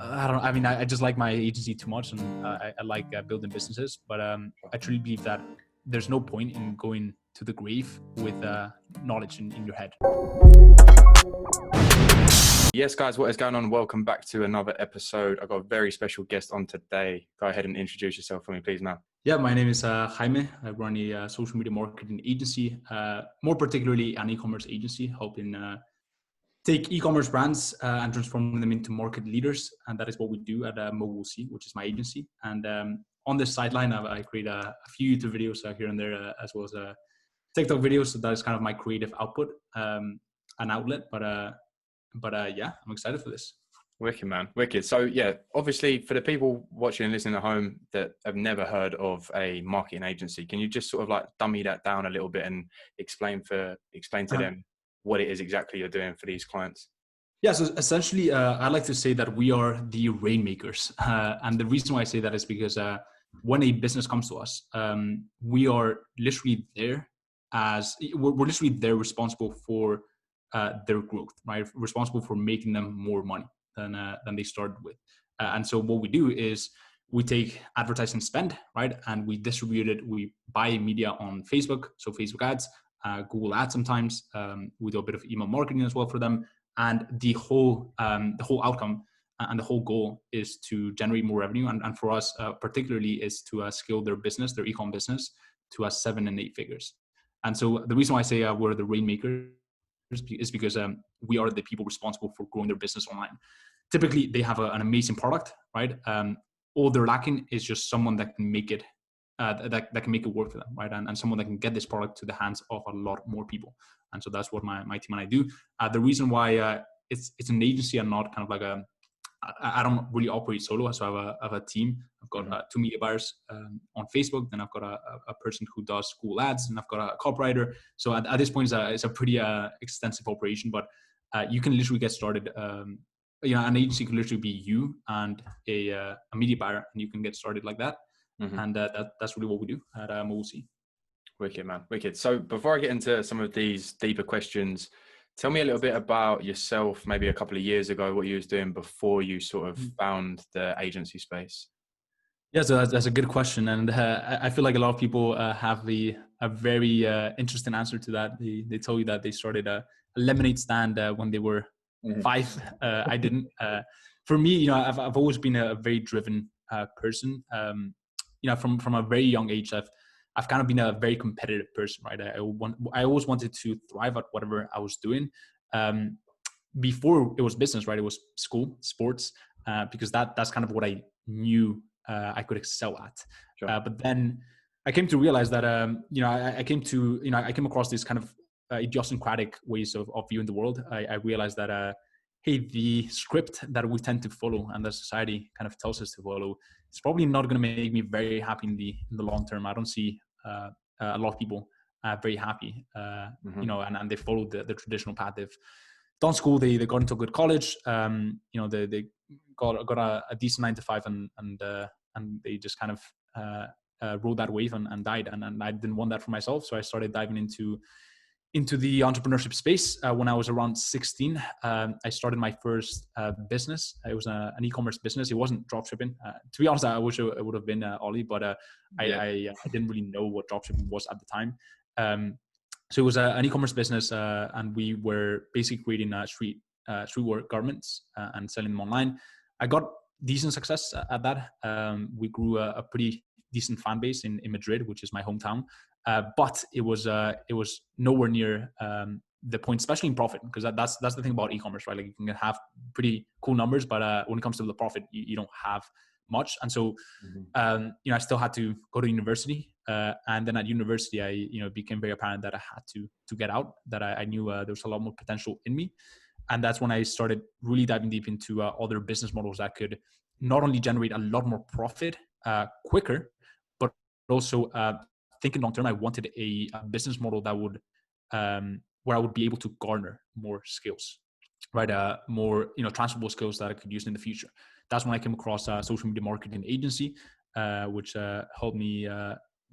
I just like my agency too much, and I like building businesses. But I truly believe that there's no point in going to the grave with knowledge in your head. Yes, guys, what is going on? Welcome back to another episode. I've got a very special guest on today. Go ahead and introduce yourself for me, please, man. Yeah, my name is Jaime. I run a social media marketing agency, more particularly an e-commerce agency, helping take e-commerce brands and transform them into market leaders. And that is what we do at MoguC, which is my agency. And on this sideline, I create a few YouTube videos here and there, as well as TikTok videos. So that is kind of my creative output, an outlet. But yeah, I'm excited for this. Wicked, man. Wicked. So yeah, obviously for the people watching and listening at home that have never heard of a marketing agency, can you just sort of like dummy that down a little bit and explain to them what it is exactly you're doing for these clients? Yeah, so essentially, I like to say that we are the Rainmakers. And the reason why I say that is because when a business comes to us, we are literally there we're literally there responsible for their growth, right? Responsible for making them more money than they started with. And so what we do is we take advertising spend, right? And we distribute it. We buy media on Facebook, so Facebook ads, Google ads sometimes. We do a bit of email marketing as well for them. And the whole outcome and the whole goal is to generate more revenue. And for us, particularly, is to scale their business, their e-com business, to 7 and 8 figures. And so the reason why I say we're the Rainmakers is because we are the people responsible for growing their business online. Typically, they have an amazing product, right? All they're lacking is just someone that can make it that can make it work for them, right? And someone that can get this product to the hands of a lot more people. And so that's what my team and I do. The reason why it's an agency and not kind of like I don't really operate solo. So I have a team. I've got 2 media buyers on Facebook. Then I've got a person who does Google ads, and I've got a copywriter. So at this point, it's a pretty extensive operation. But you can literally get started. An agency can literally be you and a media buyer, and you can get started like that. Mm-hmm. And that's really what we do at MoguC. Wicked, man. Wicked. So before I get into some of these deeper questions, tell me a little bit about yourself, maybe a couple of years ago, what you was doing before you sort of found the agency space. Yeah, so that's a good question. And I feel like a lot of people have a very interesting answer to that. They tell you that they started a lemonade stand when they were 5. I didn't. For me, I've always been a very driven person. From a very young age, I've kind of been a very competitive person, right? I always wanted to thrive at whatever I was doing. Before it was business, right? It was school, sports, because that's kind of what I knew I could excel at. Sure. But then I came to realize that, I came across these kind of idiosyncratic ways of viewing the world. I realized that, hey, the script that we tend to follow and the society kind of tells us to follow, it's probably not going to make me very happy in the long term. I don't see a lot of people very happy, and they follow the traditional path. They've done school, they got into a good college, they got a decent 9 to 5, and they just kind of rode that wave and died. And I didn't want that for myself, so I started diving into the entrepreneurship space. When I was around 16, I started my first business. It was an e-commerce business. It wasn't dropshipping. To be honest, I wish it would have been Olley, but I didn't really know what dropshipping was at the time. So it was an e-commerce business, and we were basically creating streetwear garments and selling them online. I got decent success at that. We grew a pretty decent fan base in Madrid, which is my hometown. But it was nowhere near the point, especially in profit, because that's the thing about e-commerce, right? Like, you can have pretty cool numbers, but when it comes to the profit, you don't have much. And so, I still had to go to university, and then at university, it became very apparent that I had to get out. That I knew there was a lot more potential in me, and that's when I started really diving deep into other business models that could not only generate a lot more profit quicker, but also thinking long term. I wanted a business model that would where I would be able to garner more skills, right? More transferable skills that I could use in the future. That's when I came across a social media marketing agency, which helped me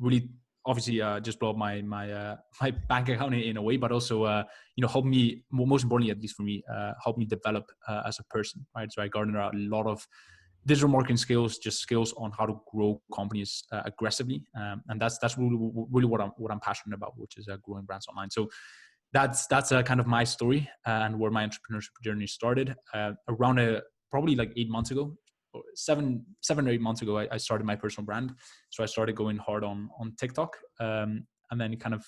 really obviously just blow up my my bank account in a way, but also help me, most importantly, at least for me, help me develop as a person, right? So I garner a lot of digital marketing skills, just skills on how to grow companies aggressively, and that's really what I'm passionate about, which is growing brands online. So that's kind of my story and where my entrepreneurship journey started. Around probably like 8 months ago, or seven or 8 months ago, I started my personal brand. So I started going hard on TikTok, and then it kind of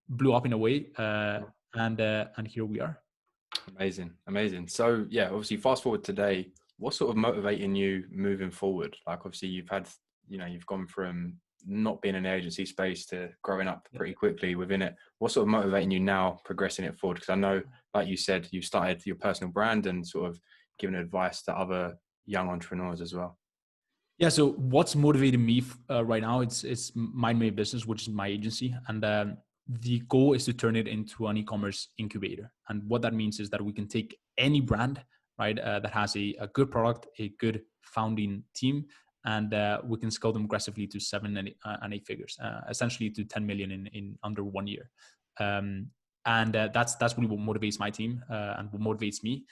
blew up in a way, and here we are. Amazing. So yeah, obviously fast forward today, what's sort of motivating you moving forward? Like obviously you've had, you've gone from not being in the agency space to growing up pretty quickly within it. What's sort of motivating you now progressing it forward? Because I know, like you said, you started your personal brand and sort of giving advice to other young entrepreneurs as well. Yeah. So what's motivating me right now? It's my main business, which is my agency, and the goal is to turn it into an e-commerce incubator. And what that means is that we can take any brand, right, that has a good product, a good founding team, and we can scale them aggressively to 7 and 8 figures, essentially to 10 million in under 1 year. And that's really what motivates my team and what motivates me.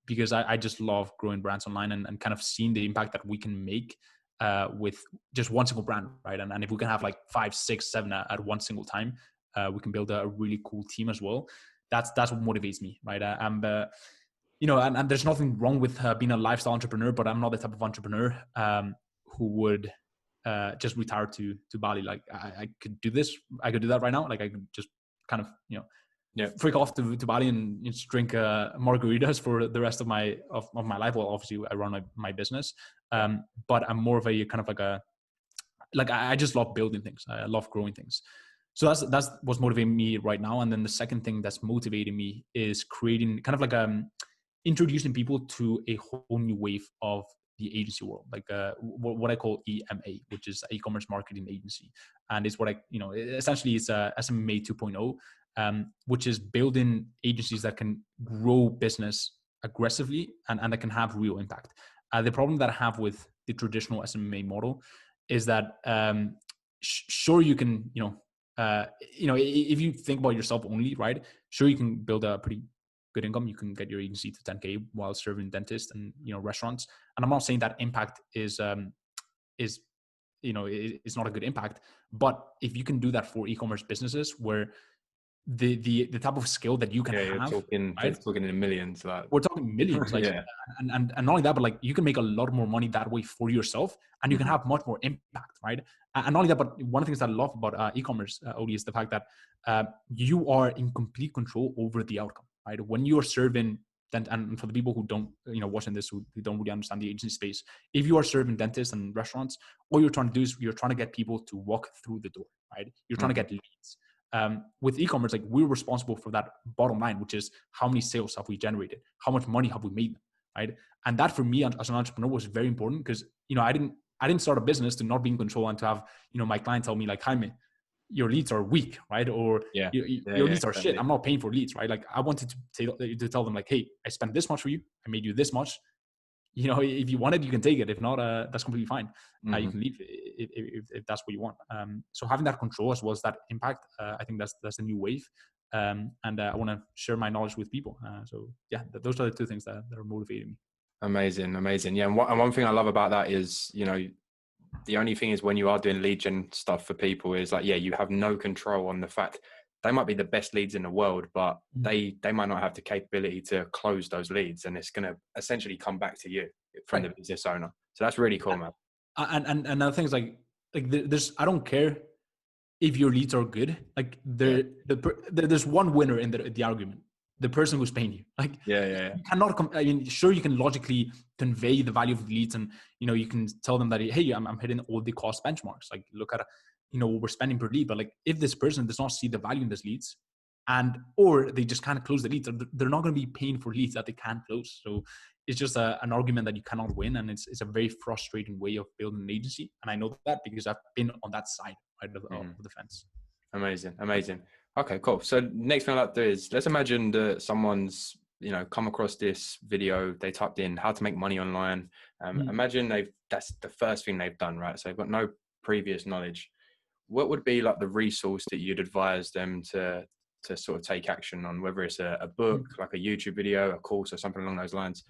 Because I just love growing brands online and kind of seeing the impact that we can make with just one single brand, right? And if we can have like 5, 6, 7 at one single time, we can build a really cool team as well. That's what motivates me, right? And there's nothing wrong with being a lifestyle entrepreneur, but I'm not the type of entrepreneur who would just retire to Bali. Like I could do this, I could do that right now. Like I could just kind of, freak off to Bali and just drink margaritas for the rest of my life. Well, obviously I run my business, but I'm more of a kind of like I just love building things. I love growing things. So that's what's motivating me right now. And then the second thing that's motivating me is creating kind of like introducing people to a whole new wave of the agency world, like what I call EMA, which is e-commerce marketing agency, and it's what essentially it's SMA 2.0. Which is building agencies that can grow business aggressively and that can have real impact. The problem that I have with the traditional SMA model is that sure you can, if you think about yourself only, right? Sure, you can build a pretty good income. You can get your agency to 10K while serving dentists and restaurants. And I'm not saying that impact is it's not a good impact, but if you can do that for e-commerce businesses where the type of skill that you can have, you're talking in millions, like we're talking millions, like and not only that, but like you can make a lot more money that way for yourself, and you can have much more impact, right? And not only that, but one of the things I love about e-commerce, Olley, is the fact that you are in complete control over the outcome, right? When you're serving, and for the people who don't, watching this, who don't really understand the agency space, if you are serving dentists and restaurants, all you're trying to do is you're trying to get people to walk through the door, right? You're trying to get leads. With e-commerce, like we're responsible for that bottom line, which is how many sales have we generated, how much money have we made, right? And that for me as an entrepreneur was very important because I didn't start a business to not be in control and to have my client tell me like, Jaime, your leads are weak, right? Or your leads are shit. I'm not paying for leads, right? Like I wanted to tell them like, hey, I spent this much for you, I made you this much. If you want it, you can take it. If not, that's completely fine. You can leave if that's what you want. So having that control as well as that impact, I think that's the new wave. And I want to share my knowledge with people. So yeah, those are the two things that are motivating me. Amazing. Yeah. And one thing I love about that is, the only thing is when you are doing lead gen stuff for people is like, you have no control on the fact they might be the best leads in the world, but they might not have the capability to close those leads, and it's going to essentially come back to you from the business owner. So that's really cool, man. And another thing is like there's, I don't care if your leads are good. Like there's one winner in the argument: the person who's paying you. Like you cannot. Sure, you can logically convey the value of the leads, and you can tell them that, hey, I'm hitting all the cost benchmarks. Like look at what we're spending per lead. But like if this person does not see the value in these leads, or they just can't close the leads, they're not going to be paying for leads that they can't close. So it's just an argument that you cannot win, and it's a very frustrating way of building an agency. And I know that because I've been on that side, right, of the fence. Amazing. Okay, cool. So next thing I'd like to do is, let's imagine that someone's come across this video, they typed in how to make money online. Imagine that's the first thing they've done, right? So they've got no previous knowledge. what would be like the resource that you'd advise them to sort of take action on, whether it's a book, like a YouTube video, a course, or something along those lines,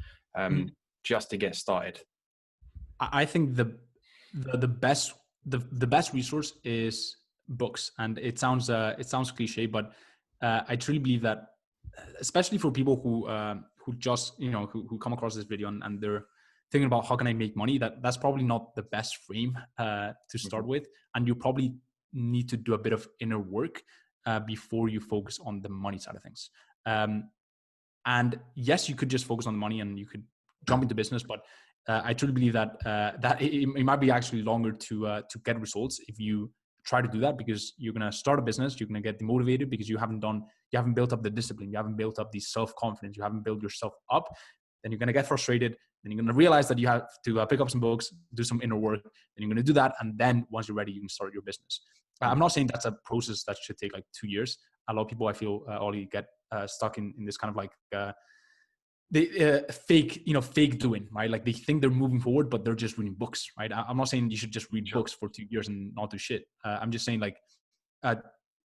just to get started? I think the best resource is books, and it sounds cliche, but I truly believe that, especially for people who just who come across this video and they're thinking about how can I make money, that's probably not the best frame to start with, and you probably need to do a bit of inner work before you focus on the money side of things. And yes, you could just focus on the money and you could jump into business, but I truly believe that it might be actually longer to get results if you try to do that, because you're going to start a business, you're going to get demotivated because you haven't built up the discipline, you haven't built up the self-confidence, you haven't built yourself up. Then you're going to get frustrated. Then you're going to realize that you have to pick up some books, do some inner work. Then you're going to do that, and then once you're ready, you can start your business. I'm not saying that's a process that should take like 2 years. A lot of people, I feel, Olley, get stuck in this kind of like fake doing, right? Like they think they're moving forward, but they're just reading books, right? I'm not saying you should just read books for 2 years and not do shit. I'm just saying like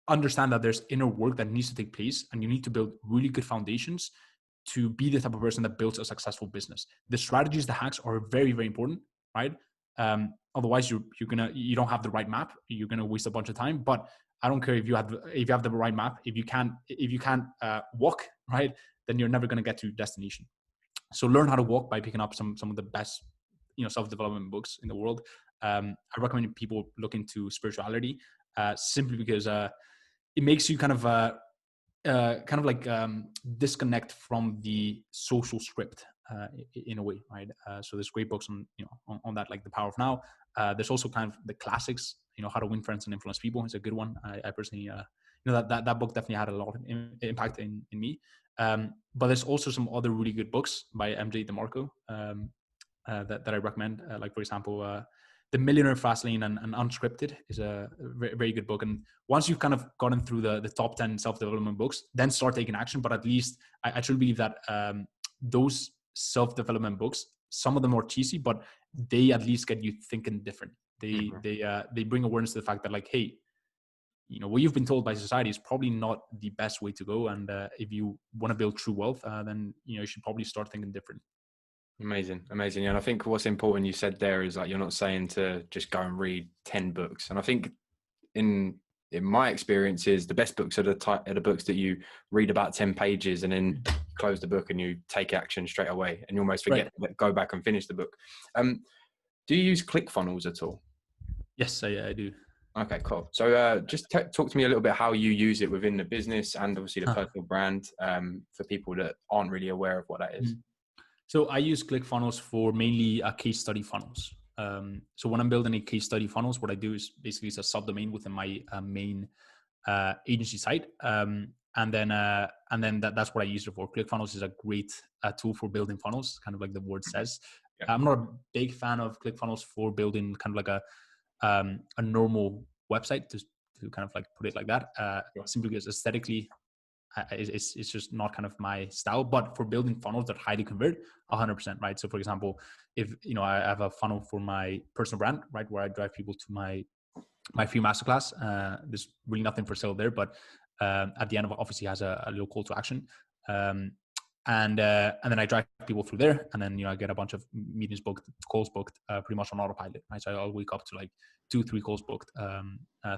understand that there's inner work that needs to take place, and you need to build really good foundations to be the type of person that builds a successful business. The strategies, the hacks are very, very important, right? Otherwise you don't have the right map. You're gonna waste a bunch of time. But I don't care if you have the right map. If you can't walk, right, then you're never gonna get to your destination. So learn how to walk by picking up some of the best, self-development books in the world. I recommend people look into spirituality simply because it makes you kind of disconnect from the social script in a way, right? So there's great books on that, like The Power of Now. There's also kind of the classics, How to Win Friends and Influence People is a good one. I personally, that book definitely had a lot of impact in me. But there's also some other really good books by MJ DeMarco that I recommend. Like for example, The Millionaire Fastlane and Unscripted is a very, very good book. And once you've kind of gotten through the top 10 self-development books, then start taking action. But at least I truly believe that those self-development books, some of them are cheesy, but they at least get you thinking different. They bring awareness to the fact that like, hey, what you've been told by society is probably not the best way to go. And if you want to build true wealth, then you should probably start thinking different. Amazing. And I think what's important you said there is like, you're not saying to just go and read 10 books. And I think in my experiences, the best books are the books that you read about 10 pages and then close the book and you take action straight away and you almost forget to go back and finish the book. Do you use ClickFunnels at all? Yes, I do. Okay, cool. So just talk to me a little bit how you use it within the business and obviously the personal brand for people that aren't really aware of what that is. So I use ClickFunnels for mainly case study funnels. So when I'm building a case study funnels, what I do is basically it's a subdomain within my main agency site. And then that's what I use it for. ClickFunnels is a great tool for building funnels, kind of like the word says. Yeah. I'm not a big fan of ClickFunnels for building kind of like a normal website to kind of like put it like that, simply because aesthetically it's just not kind of my style. But for building funnels that highly convert, 100%, right? So for example, if I have a funnel for my personal brand, right, where I drive people to my free masterclass, there's really nothing for sale there, but at the end of it obviously has a little call to action, and then I drive people through there, and then I get a bunch of meetings booked, calls booked, pretty much on autopilot, right? So I'll wake up to like 2-3 calls booked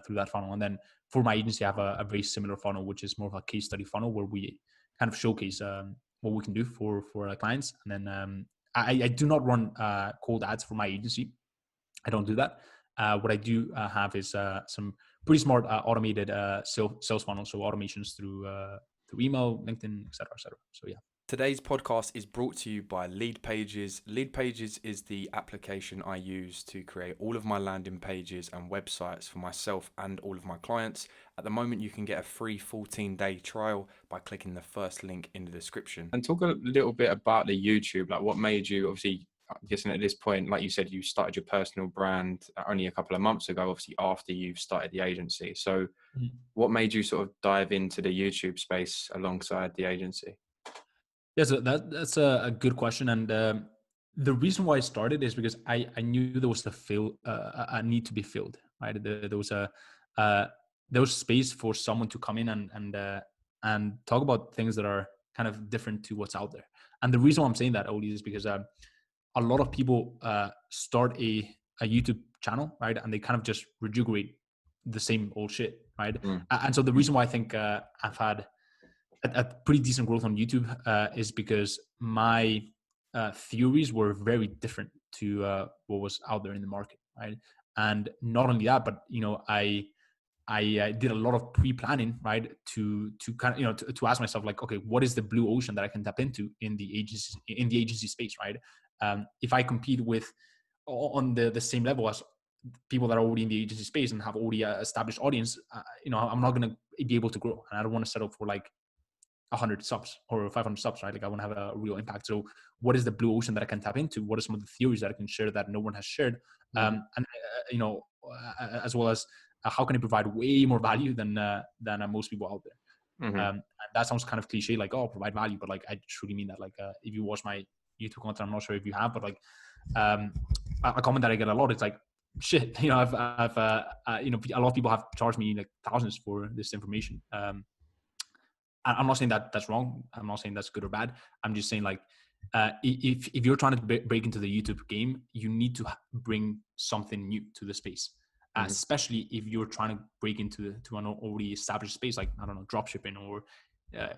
through that funnel. And then for my agency, I have a very similar funnel, which is more of a case study funnel where we kind of showcase what we can do for our clients. And then I do not run cold ads for my agency. I don't do that. What I do have is some pretty smart automated sales funnels, so automations through email, LinkedIn, et cetera, et cetera. So yeah. Today's podcast is brought to you by Lead Pages. Lead Pages is the application I use to create all of my landing pages and websites for myself and all of my clients. At the moment, you can get a free 14-day trial by clicking the first link in the description. And talk a little bit about the YouTube, like what made you, obviously, I'm guessing at this point, like you said, you started your personal brand only a couple of months ago, obviously after you've started the agency. So what made you sort of dive into the YouTube space alongside the agency? Yeah, so that's a good question. And the reason why I started is because I knew there was a need to be filled. right? There was space for someone to come in and talk about things that are kind of different to what's out there. And the reason why I'm saying that, Olley, is because a lot of people start a YouTube channel, right? And they kind of just regurgitate the same old shit, right? And so the reason why I think I've had a pretty decent growth on YouTube is because my theories were very different to what was out there in the market, right? And not only that, but I did a lot of pre-planning, right? To kind of to ask myself, like, okay, what is the blue ocean that I can tap into in the agency space, right? If I compete with on the same level as people that are already in the agency space and have already established audience, I'm not going to be able to grow, and I don't want to settle for like 100 subs or 500 subs, right? Like I want to have a real impact. So what is the blue ocean that I can tap into? What are some of the theories that I can share that no one has shared? As well as how can I provide way more value than most people out there? And that sounds kind of cliche, like, oh, provide value, but like I truly mean that. Like if you watch my YouTube content, I'm not sure if you have, but like a comment that I get a lot, it's like, shit, I've a lot of people have charged me like thousands for this information. I'm not saying that that's wrong. I'm not saying that's good or bad. I'm just saying, like, if you're trying to break into the YouTube game, you need to bring something new to the space, especially if you're trying to break into an already established space, like, I don't know, dropshipping or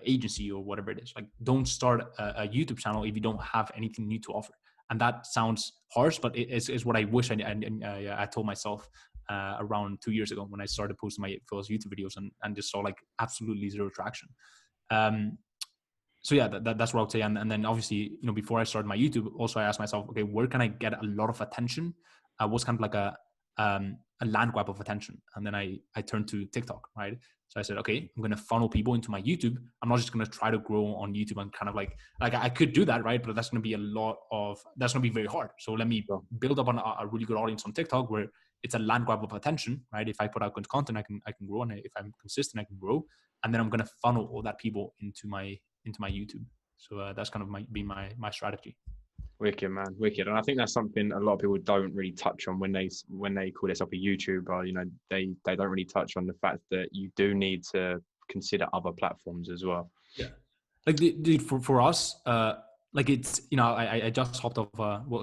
agency or whatever it is. Like, don't start a YouTube channel if you don't have anything new to offer. And that sounds harsh, but it's what I wish I told myself around 2 years ago when I started posting my first YouTube videos and just saw like absolutely zero traction. So yeah, that's what I would say. And then obviously, before I started my YouTube, also I asked myself, okay, where can I get a lot of attention? What's kind of like a land grab of attention? And then I turned to TikTok, right? So I said, okay, I'm going to funnel people into my YouTube. I'm not just going to try to grow on YouTube and kind of like I could do that, right? But that's going to be that's going to be very hard. So let me build up on a really good audience on TikTok where it's a land grab of attention, right? If I put out good content, I can grow. And if I'm consistent, I can grow. And then I'm going to funnel all that people into my YouTube. So that's kind of my strategy. Wicked, man, wicked. And I think that's something a lot of people don't really touch on when they call themselves a YouTuber. They don't really touch on the fact that you do need to consider other platforms as well. Yeah, like dude, for us, like it's I just hopped off.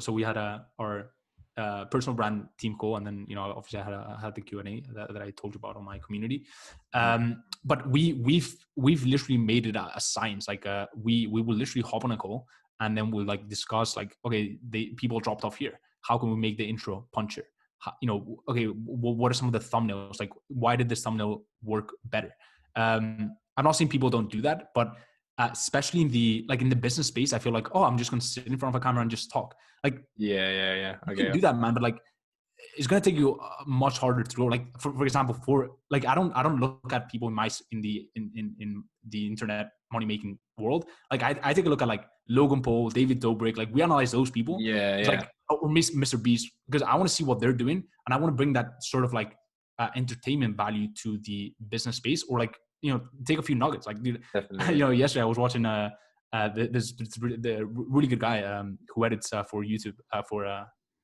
So we had our personal brand team call, and then obviously I had the Q&A that I told you about on my community. But we've literally made it a science. Like we will literally hop on a call. And then we'll like discuss like, okay, people dropped off here. How can we make the intro puncher? Okay, what are some of the thumbnails? Like, why did this thumbnail work better? I'm not saying people don't do that, but especially in the business space, I feel like, oh, I'm just going to sit in front of a camera and just talk. Like, yeah. You can do that, man. But like, it's going to take you much harder to grow. Like, for example, I don't look at people in the internet money making world. Like I take a look at like Logan Paul, David Dobrik. Like we analyze those people. Yeah. Like, or Mr. Beast, because I want to see what they're doing, and I want to bring that sort of like entertainment value to the business space, or like take a few nuggets. Like, dude, yesterday I was watching this the really good guy who edits for YouTube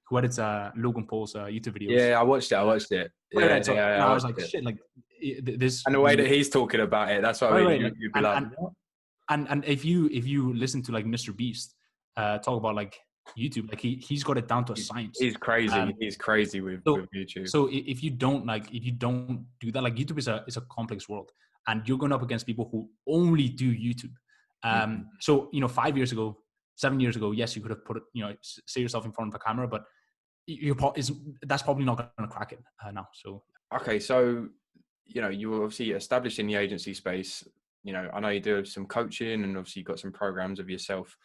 who edits Logan Paul's YouTube videos. Yeah, I watched it. Yeah, right. So I was like, shit, like this. And the way that he's talking about it, that's what I mean. You'd be like, and if you listen to like Mr. Beast talk about like YouTube, like he's got it down to a science. He's crazy. He's crazy with YouTube. So if you don't do that, like YouTube is a complex world, and you're going up against people who only do YouTube. So 5 years ago, 7 years ago, yes, you could have put say yourself in front of a camera, but that's probably not going to crack it now. So okay, so you were obviously established in the agency space. I know you do some coaching, and obviously you've got some programs of yourself.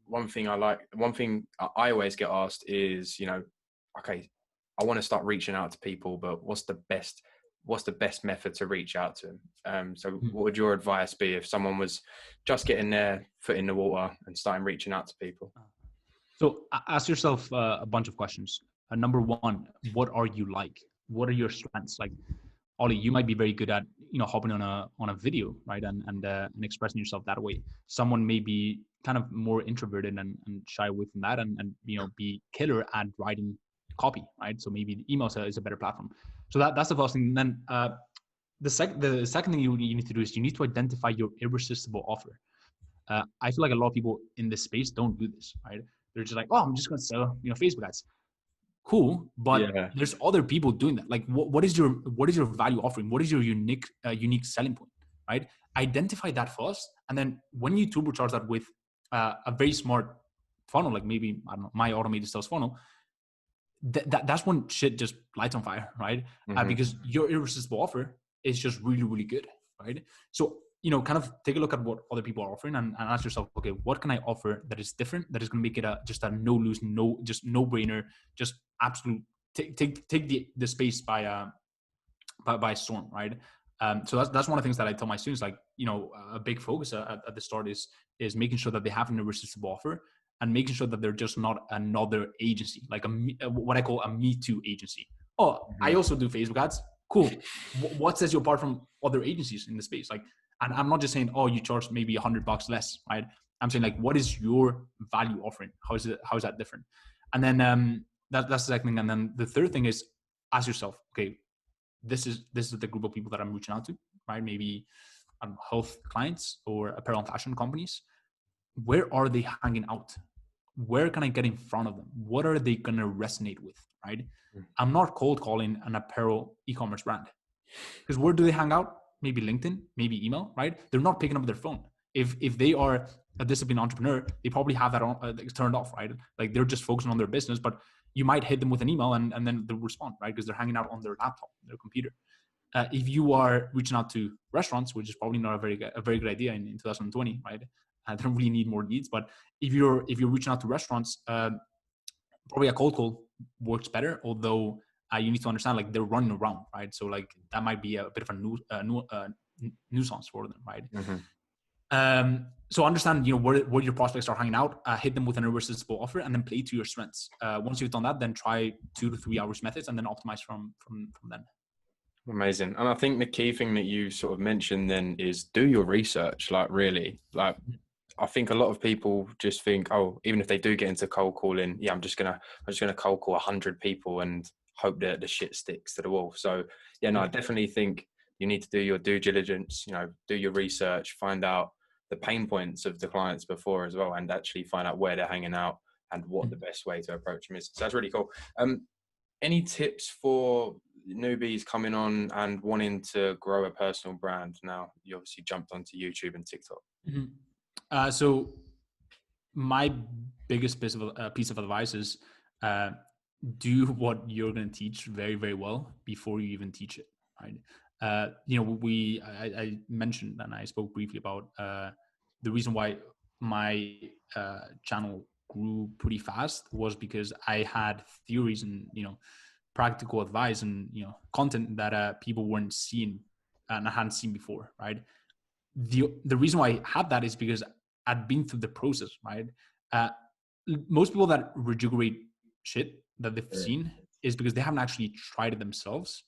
One thing I always get asked is, okay, I want to start reaching out to people, but what's the best method to reach out to them? So what would your advice be if someone was just getting their foot in the water and starting reaching out to people? So ask yourself a bunch of questions. Number one, what are you like? What are your strengths? Like, Olley, you might be very good at hopping on a video, right, and expressing yourself that way. Someone may be kind of more introverted and shy away from that, and be killer at writing copy, right? So maybe the email is a better platform. So that's the first thing. And then the second thing you need to do is you need to identify your irresistible offer. I feel like a lot of people in this space don't do this, right? They're just like, oh, I'm just going to sell, Facebook ads. Cool, but there's other people doing that. Like, what is your value offering? What is your unique selling point, right? Identify that first, and then when you turbocharge that with a very smart funnel, like maybe, I don't know, my automated sales funnel, that's when shit just lights on fire, right? Because your irresistible offer is just really, really good, right? So, kind of take a look at what other people are offering and ask yourself, okay, what can I offer that is different, that is going to make it just a no-lose, no-brainer, just absolute, take the space by storm, right? So that's one of the things that I tell my students, like, a big focus at the start is making sure that they have an irresistible offer, and making sure that they're just not another agency, like what I call a Me Too agency. Oh, I also do Facebook ads. Cool. What sets you apart from other agencies in the space? Like, and I'm not just saying, oh, you charge maybe $100 less, right? I'm saying, like, what is your value offering? How is that different? And then that's the second thing. And then the third thing is, ask yourself, okay, this is the group of people that I'm reaching out to, right? Maybe health clients or apparel and fashion companies. Where are they hanging out? Where can I get in front of them? What are they going to resonate with, right? I'm not cold calling an apparel e-commerce brand, because where do they hang out? Maybe LinkedIn, maybe email, right? They're not picking up their phone. If they are a disciplined entrepreneur, they probably have that on, turned off, right? Like, they're just focusing on their business, but you might hit them with an email and then they'll respond, right? Because they're hanging out on their laptop, their computer. If you are reaching out to restaurants, which is probably not a very good idea in 2020, right? I don't really need more leads, but if you're reaching out to restaurants, probably a cold call works better. Although you need to understand, like, they're running around, right? So, like, that might be a bit of a nuisance for them, right? So understand, where your prospects are hanging out, hit them with an irresistible offer, and then play to your strengths. Once you've done that, then try 2 to 3 hours methods, and then optimize from then. Amazing. And I think the key thing that you sort of mentioned then is do your research. Like, really, like, I think a lot of people just think, oh, even if they do get into cold calling, I'm just gonna cold call 100 people and hope that the shit sticks to the wall. So I definitely think you need to do your due diligence, do your research, find out the pain points of the clients before as well, and actually find out where they're hanging out and what the best way to approach them is. So that's really cool. Any tips for newbies coming on and wanting to grow a personal brand? Now, you obviously jumped onto YouTube and TikTok. So my biggest piece of advice is do what you're going to teach very, very well before you even teach it, right? I mentioned, and I spoke briefly about the reason why my channel grew pretty fast was because I had theories and practical advice and content that people weren't seeing and I hadn't seen before, right? The reason why I had that is because I'd been through the process, right? Most people that rejuvenate shit that they've seen is because they haven't actually tried it themselves.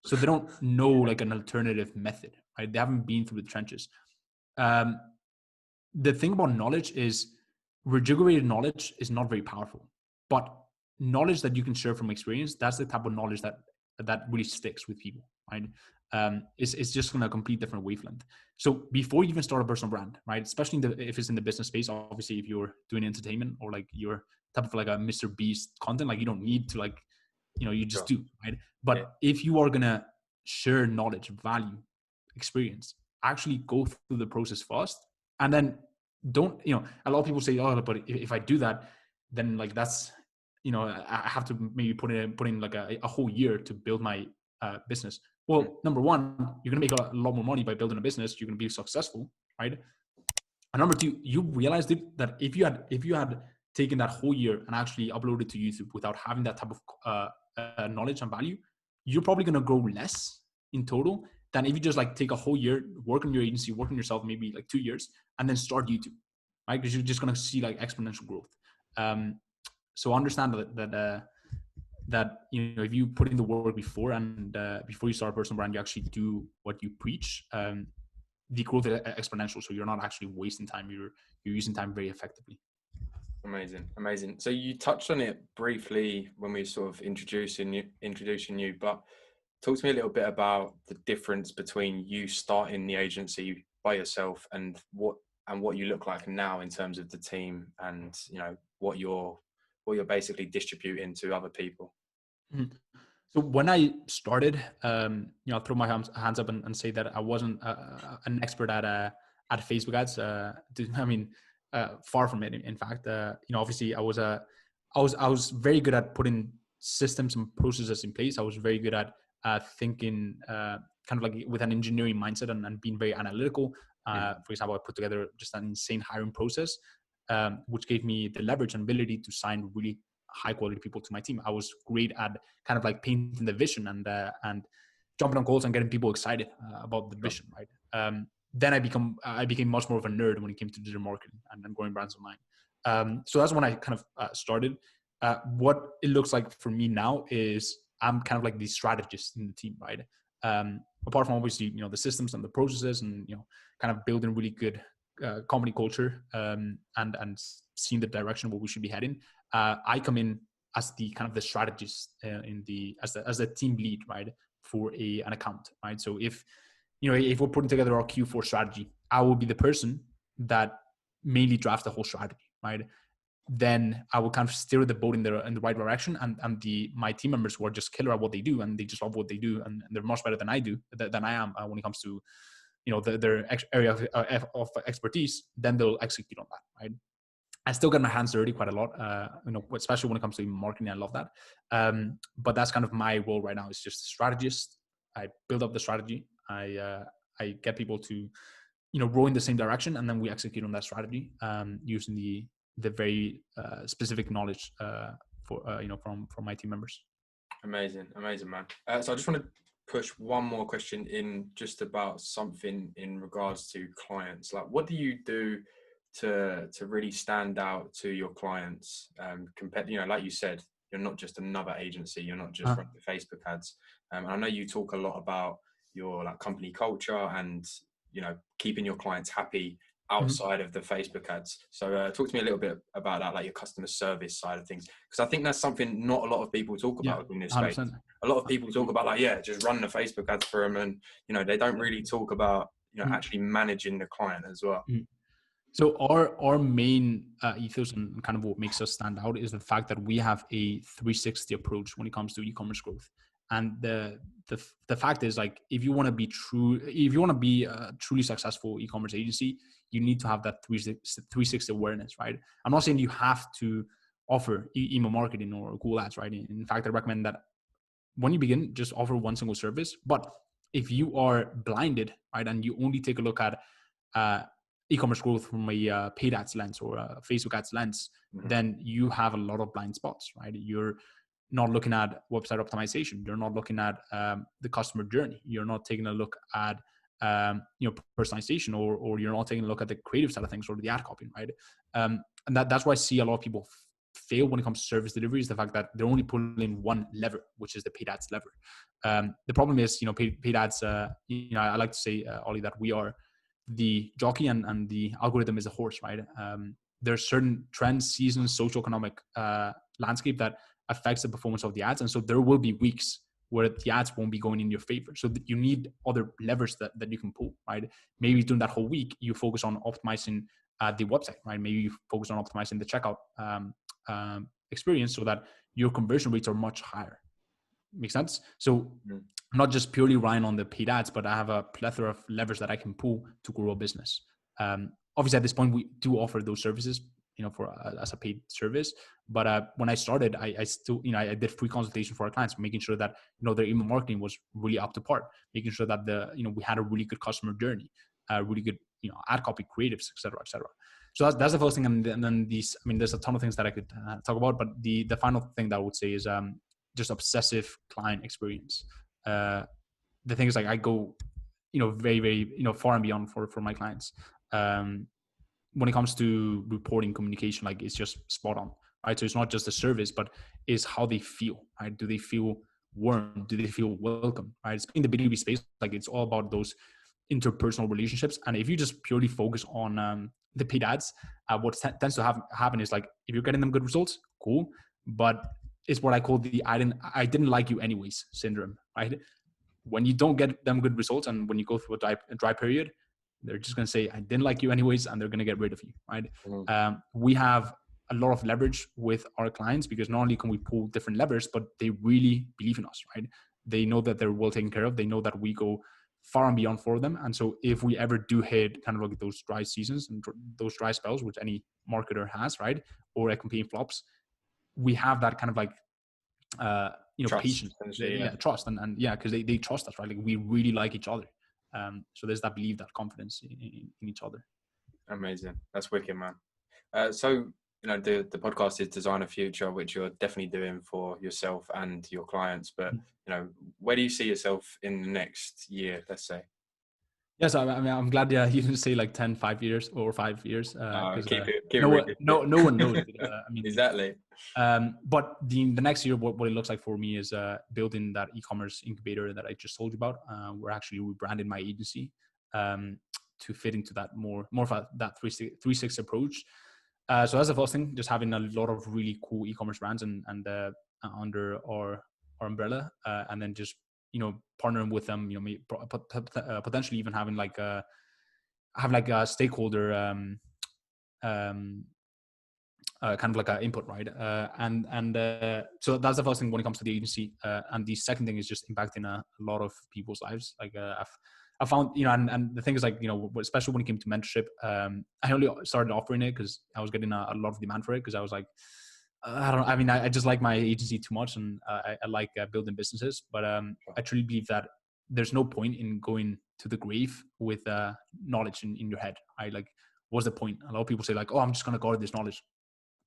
So they don't know, like, an alternative method, right? They haven't been through the trenches. The thing about knowledge is rejuvenated knowledge is not very powerful, but knowledge that you can share from experience, that's the type of knowledge that really sticks with people, right? It's just going to complete different wavelength. So before you even start a personal brand, right? Especially if it's in the business space, obviously if you're doing entertainment or like you're type of like a Mr. Beast content, like you don't need to like, you just do, right? But if you are going to share knowledge, value, experience, actually go through the process first. And then don't, a lot of people say, oh, but if I do that, then like that's, I have to maybe put in like a whole year to build my business. Well, number one, you're going to make a lot more money by building a business. You're going to be successful, right? And number two, you realized that if you had taken that whole year and actually uploaded to YouTube without having that type of knowledge and value, you're probably going to grow less in total than if you just like take a whole year, work on your agency, work on yourself, maybe like 2 years, and then start YouTube, right? Because you're just going to see like exponential growth. So understand that if you put in the work before and before you start a personal brand, you actually do what you preach. The growth is exponential, so you're not actually wasting time. You're using time very effectively. Amazing. So you touched on it briefly when we were sort of introducing you, but talk to me a little bit about the difference between you starting the agency by yourself and what you look like now in terms of the team, and what you're basically distributing to other people. Mhm. So when I started, I'll throw my hands up and say that I wasn't an expert at Facebook ads. Far from it. In fact, obviously I was very good at putting systems and processes in place. I was very good at thinking kind of like with an engineering mindset and being very analytical. For example, I put together just an insane hiring process, which gave me the leverage and ability to sign really high quality people to my team. I was great at kind of like painting the vision and jumping on calls and getting people excited about the vision, right? Then I became much more of a nerd when it came to digital marketing and growing brands online. So that's when I kind of started. What it looks like for me now is I'm kind of like the strategist in the team, right? Apart from obviously, the systems and the processes and, kind of building really good company culture and seeing the direction where we should be heading. I come in as the kind of the strategist as the team lead, right, for an account, right? So if we're putting together our Q4 strategy, I will be the person that mainly drafts the whole strategy, right? Then I will kind of steer the boat in the right direction, and my team members who are just killer at what they do and they just love what they do and they're much better than I am when it comes to their area of expertise, then they'll execute on that, right? I still get my hands dirty quite a lot, especially when it comes to marketing. I love that. But that's kind of my role right now. It's just a strategist. I build up the strategy. I get people to, row in the same direction, and then we execute on that strategy using the very specific knowledge from my team members. Amazing, man. So I just want to push one more question in, just about something in regards to clients. Like, what do you do to really stand out to your clients, compared, like you said, you're not just another agency, you're not just running Facebook ads. And I know you talk a lot about your company culture and keeping your clients happy outside of the Facebook ads. So talk to me a little bit about that, like your customer service side of things, because I think that's something not a lot of people talk about in this space. 100%. A lot of people talk about just run the Facebook ads for them, and they don't really talk about actually managing the client as well. So our main ethos and kind of what makes us stand out is the fact that we have a 360 approach when it comes to e-commerce growth. And the fact is, like, if you want to be a truly successful e-commerce agency, you need to have that 360 awareness, right? I'm not saying you have to offer email marketing or Google ads, right? In fact, I recommend that when you begin, just offer one single service. But if you are blinded, right, and you only take a look at e-commerce growth from a paid ads lens or a Facebook ads lens, then you have a lot of blind spots, right? You're not looking at website optimization. You're not looking at the customer journey. You're not taking a look at personalization, or you're not taking a look at the creative side of things or the ad copy, right? And that's why I see a lot of people fail when it comes to service delivery, is the fact that they're only pulling one lever, which is the paid ads lever. The problem is, paid ads, I like to say, Olley, that we are the jockey and the algorithm is a horse, right? There are certain trends, seasons, socioeconomic landscape that affects the performance of the ads. And so there will be weeks where the ads won't be going in your favor. So you need other levers that you can pull, right? Maybe during that whole week, you focus on optimizing the website, right? Maybe you focus on optimizing the checkout experience so that your conversion rates are much higher. Make sense? So I'm not just purely relying on the paid ads, but I have a plethora of levers that I can pull to grow a business. Obviously, at this point, we do offer those services, as a paid service. But when I started, I still, I did free consultation for our clients, making sure that, their email marketing was really up to par, making sure that we had a really good customer journey, really good, ad copy, creatives, et cetera, et cetera. So that's the first thing. And then there's a ton of things that I could talk about, but the final thing that I would say is just obsessive client experience. The thing is, like, I go, very, very, far and beyond for my clients. When it comes to reporting communication, like, it's just spot on, right? So it's not just the service, but it's how they feel, right? Do they feel warm? Do they feel welcome, right? It's in the B2B space, like, it's all about those interpersonal relationships. And if you just purely focus on the paid ads, what tends to happen is like, if you're getting them good results, cool, but it's what I call the I didn't like you anyways syndrome, right? When you don't get them good results and when you go through a dry period, they're just going to say, I didn't like you anyways, and they're going to get rid of you, right? We have a lot of leverage with our clients because not only can we pull different levers, but they really believe in us, right? They know that they're well taken care of. They know that we go far and beyond for them. And so if we ever do hit kind of like those dry seasons and those dry spells, which any marketer has, right? Or a campaign flops, we have that kind of like, trust, patience, trust. And because they trust us, right? Like we really like each other. So there's that belief, that confidence in each other. Amazing. That's wicked, man. So, the podcast is Design a Future, which you're definitely doing for yourself and your clients. But, where do you see yourself in the next year, let's say? Yes, I mean, I'm glad you didn't say like 5 years or 5 years. Keep it no one knows. I mean, exactly. But the next year, what it looks like for me is building that e-commerce incubator that I just told you about. We're actually rebranding my agency to fit into that more of that 360 approach. So that's the first thing, just having a lot of really cool e-commerce brands and under our umbrella, and then just partnering with them, potentially even having like a stakeholder kind of like an input, right? So that's the first thing when it comes to the agency. And the second thing is just impacting a lot of people's lives. Like I found, and the thing is like, especially when it came to mentorship, I only started offering it because I was getting a lot of demand for it. Because I was like, I just like my agency too much, and I like building businesses. But I truly believe that there's no point in going to the grave with knowledge in your head. Like, what's the point? A lot of people say like, oh, I'm just going to guard this knowledge.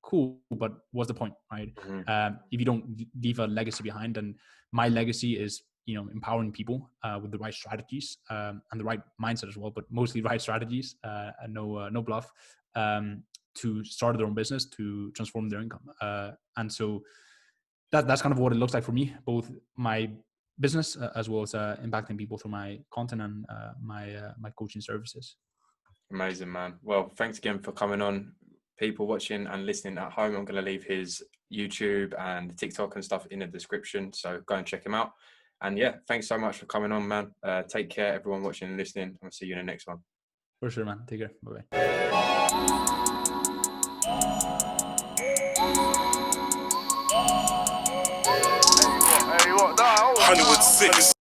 Cool, but what's the point, right? If you don't leave a legacy behind. And my legacy is, empowering people with the right strategies and the right mindset as well, but mostly right strategies and no bluff, to start their own business, to transform their income. And so that's kind of what it looks like for me, both my business as well as impacting people through my content and my coaching services. Amazing, man. Well, thanks again for coming on. People watching and listening at home, I'm going to leave his YouTube and TikTok and stuff in the description, so go and check him out. And yeah, thanks so much for coming on, man. Take care, everyone watching and listening. I'll see you in the next one. For sure, man. Take care. Bye-bye. Hollywood 6.